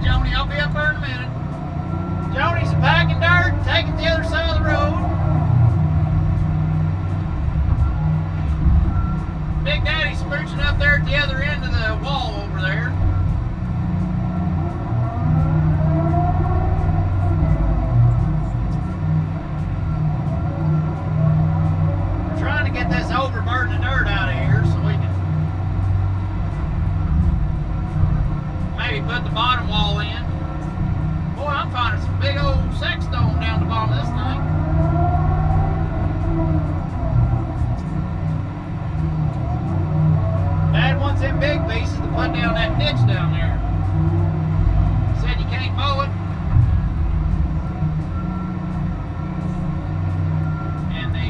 Joni. I'll be up there in a minute. Joni's packing dirt, taking the other side of the road. Big Daddy's smooching up there at the other end of the wall over there. We're trying to get this overburdened dirt out of here so we can maybe put the bottom wall in. Boy, I'm finding some big old sex stone down the bottom of this thing. Dad wants them big pieces to put down that ditch down there. Said you can't mow it. And the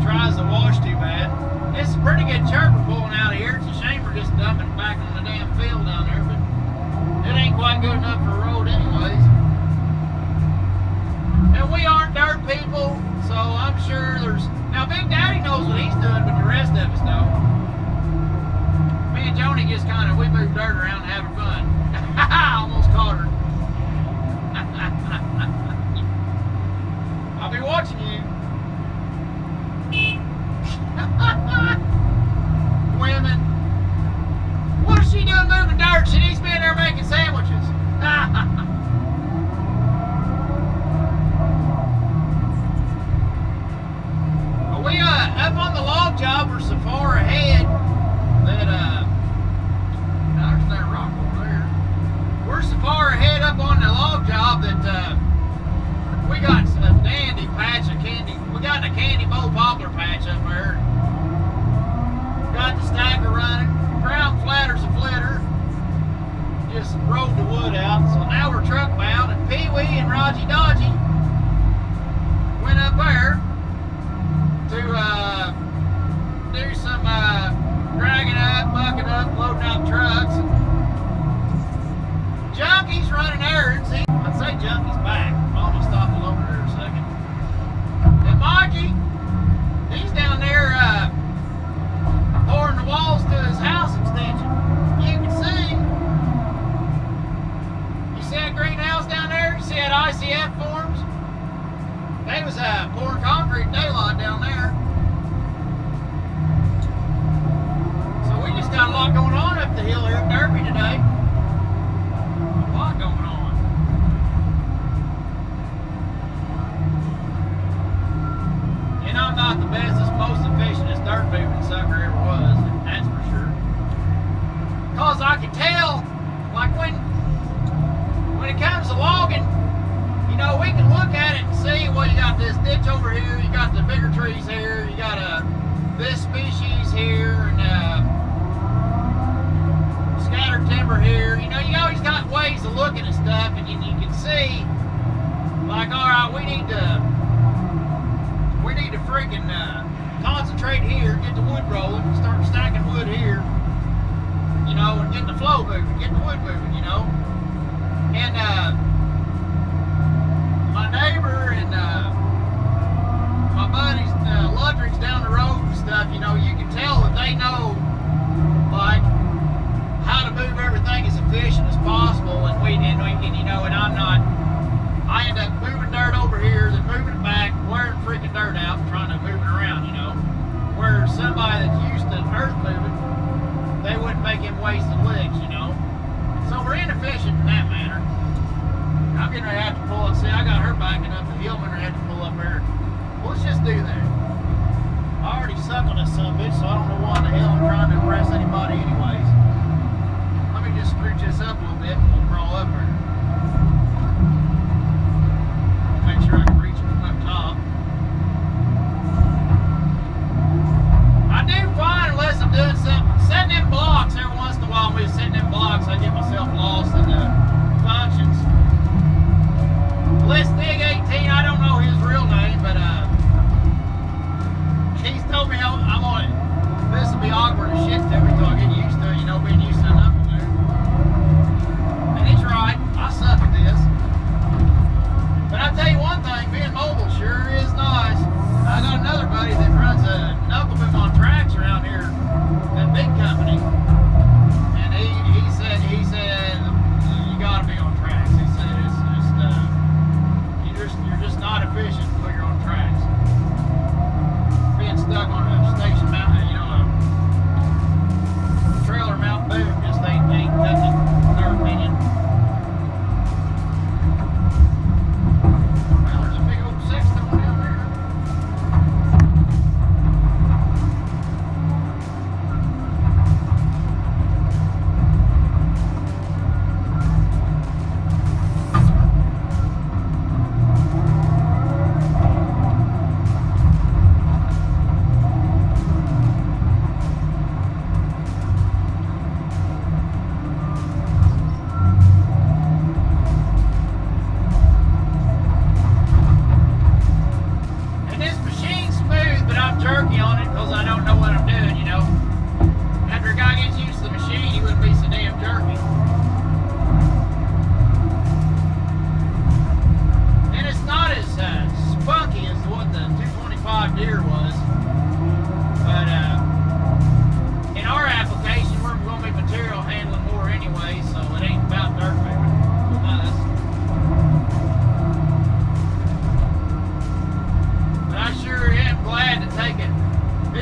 tries to wash too bad. It's a pretty good chirper pulling out of here. It's a shame we're just dumping it back on the damn field down there, but it ain't quite good enough for a road anyways. And we aren't dirt people, so I'm sure there's... Now, Big Daddy knows what he's doing, but the rest of us don't. Me and Joni just kind of, we move dirt around and having fun. I almost caught her. I'll be watching you. Women. What is she doing moving dirt? She needs to be in there making sandwiches. Well, we up on the log job, we're so far ahead that there's that rock over there. We're so far ahead up on the log job that we got a dandy patch of candy. We got a candy bowl poplar patch up there. Got the stacker running. Ground flatter's a flitter. Just rode the wood out. So now we're truck bound, and Pee Wee and Rogie Dodgy went up there to do some dragging up, bucking up, loading out trucks. Junkie's running errands. I'd say Junkie's back. I'm gonna stop him over there a second. And Mikey, he's down there pouring the walls to his house extension. You can see. You see that greenhouse down there? You see that ICF forms? They was pouring concrete daylight down there. So we just got a lot going on up the hill here at Derby today. A lot going on. And I'm not the bestest, most efficientest dirt moving sucker ever was, that's for sure. Cause I can tell, like when it comes to logging, you know, we can look at it and see, well, you got this ditch over here, you got the bigger trees here, you got this species here, and scattered timber here. You know, you always got ways of looking at stuff, and you can see, like, all right, we need to freaking concentrate here, get the wood rolling, start stacking wood here, you know, and get the flow moving, get the wood moving, you know. And my neighbor and my buddies, Ludrig's down the road and stuff, you know, you can tell that they know, like, how to move everything as efficient as possible, and you know, and I'm not. I end up moving dirt over here, then moving it back, wearing freaking dirt out, and trying to move it around, you know. Where somebody that's used to earth moving, they wouldn't make him waste the legs, you know. So we're inefficient in that manner. I'm getting ready to have to pull up. See, I got her backing up the hill, I'm going to have to pull up there. Well, let's just do that. I already suck on this son of a bitch, so I don't know why in the hell I'm trying to impress anybody anyways. Let me just scrooge this up a little bit and we'll crawl up there. Make sure I can reach it from up top. I do fine unless I'm doing something. Setting in blocks every once in a while. When we're setting in blocks, I get myself lost in the functions. Let's Dig 18, I don't know his real name, but he's told me I'm on it. This will be awkward as shit to me until I get used to it, you know, being used to enough of there. And he's right, I suck at this. But I'll tell you one thing, being mobile sure is nice. I got another buddy that runs a knuckle boom on tracks around here, that big company. And he said, you gotta be on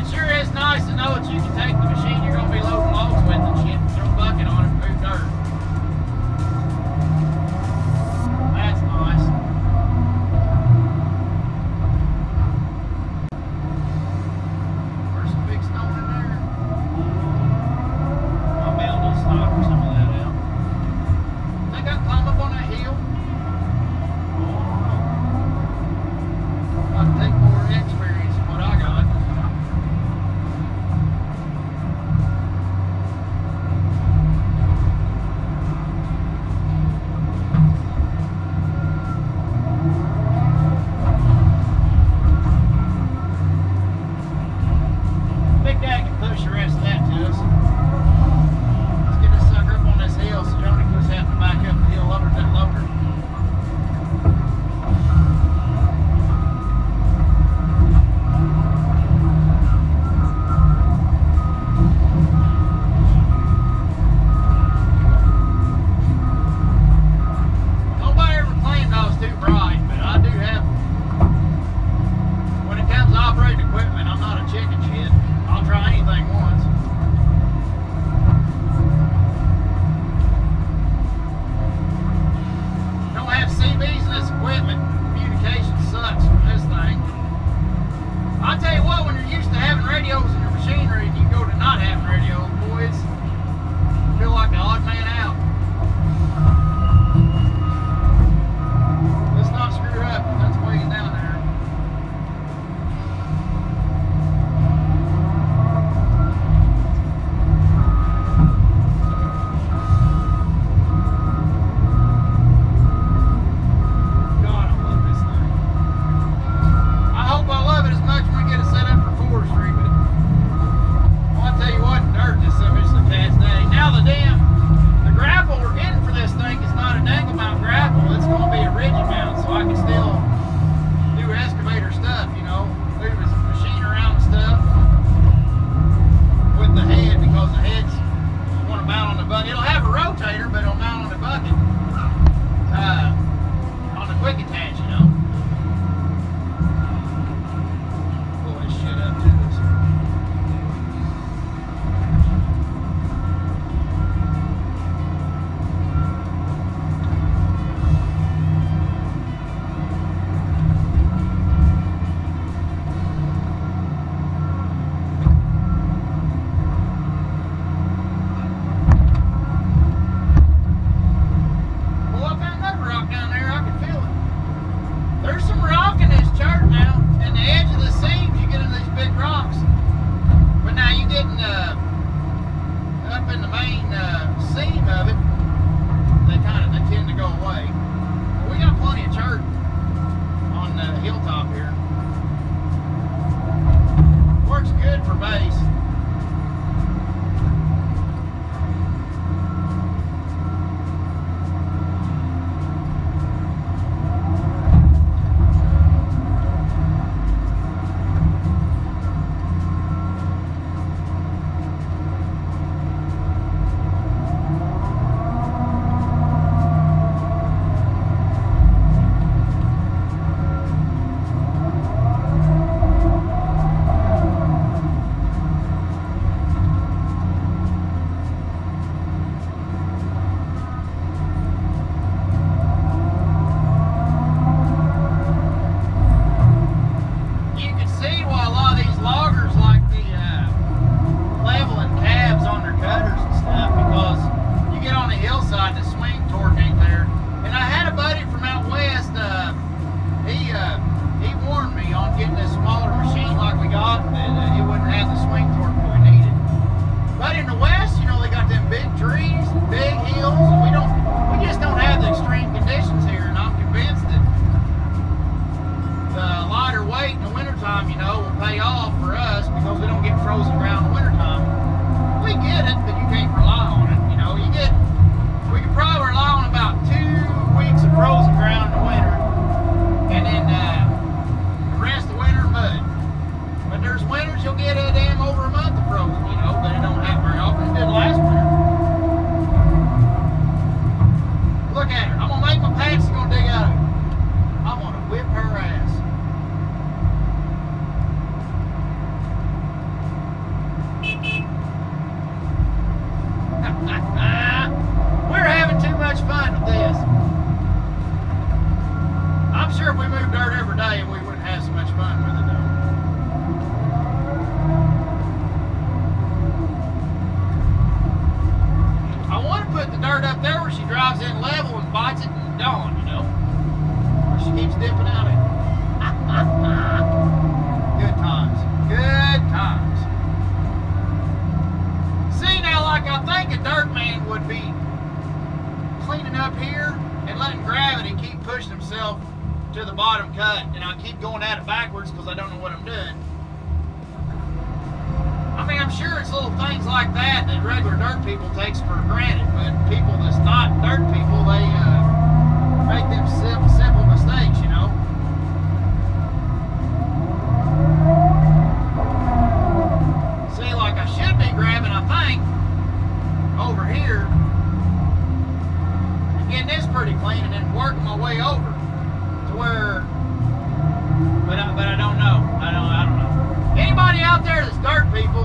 It sure is nice to know that you can take the machine you're going to be loading logs with and shit, throw a bucket on it and move dirt. That's nice. There's some big stone in there. I'll be able to stop or some of that out. Think I can climb up on that hill? I'll take more experience than what I got. comes in level and bites it and gone, you know. Or she keeps dipping out in it. Good times. Good times. See, now, like, I think a dirt man would be cleaning up here and letting gravity keep pushing himself to the bottom cut, and I keep going at it backwards because I don't know what I'm doing. I mean, I'm sure it's little things like that that regular dirt people takes for granted, but people that's not dirt people, they make them simple mistakes, you know. See, like I should be grabbing, I think, over here, and getting this pretty clean, and then working my way over to where, but I don't know. I don't know. Anybody out there that's dirt people,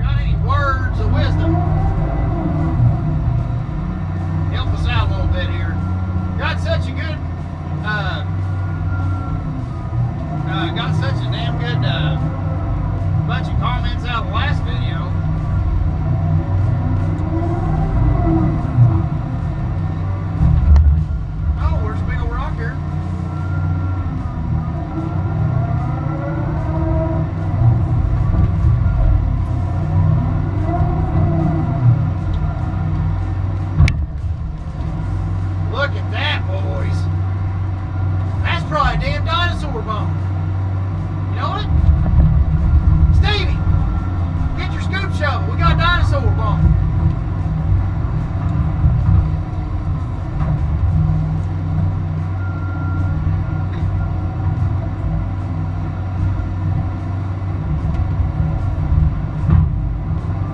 got any words of wisdom? Help us out a little bit here. Got such a good, got such a damn good bunch of comments out of the last video. Oh, there's a big old rock here. Look at that, boys. That's probably a damn dinosaur bone. You know what? Stevie, get your scoop shovel. We got a dinosaur bone.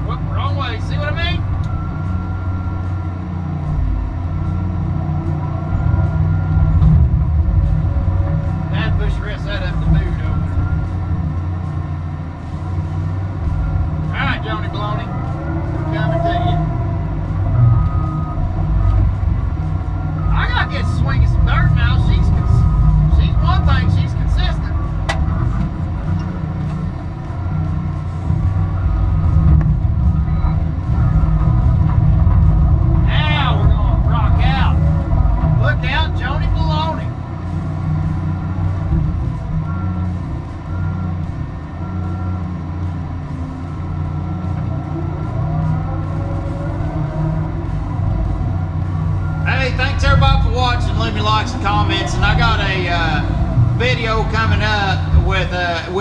Whoop, wrong way. See what I mean? Push the rest of that up the mood over there. Alright, Joni Baloney. We're coming to you. I gotta get swinging some dirt now. She's one thing, she's consistent. Now we're gonna rock out. Look out, Joni Baloney. Thanks everybody for watching. Leave me likes and comments, and I got a video coming up with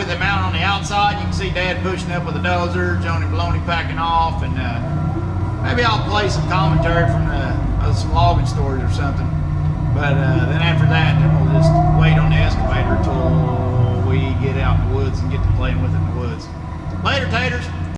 him out on the outside. You can see Dad pushing up with a dozer, Joni Baloney packing off, and maybe I'll play some commentary from some logging stories or something. But then after that, then we'll just wait on the excavator until we get out in the woods and get to playing with it in the woods. Later, taters.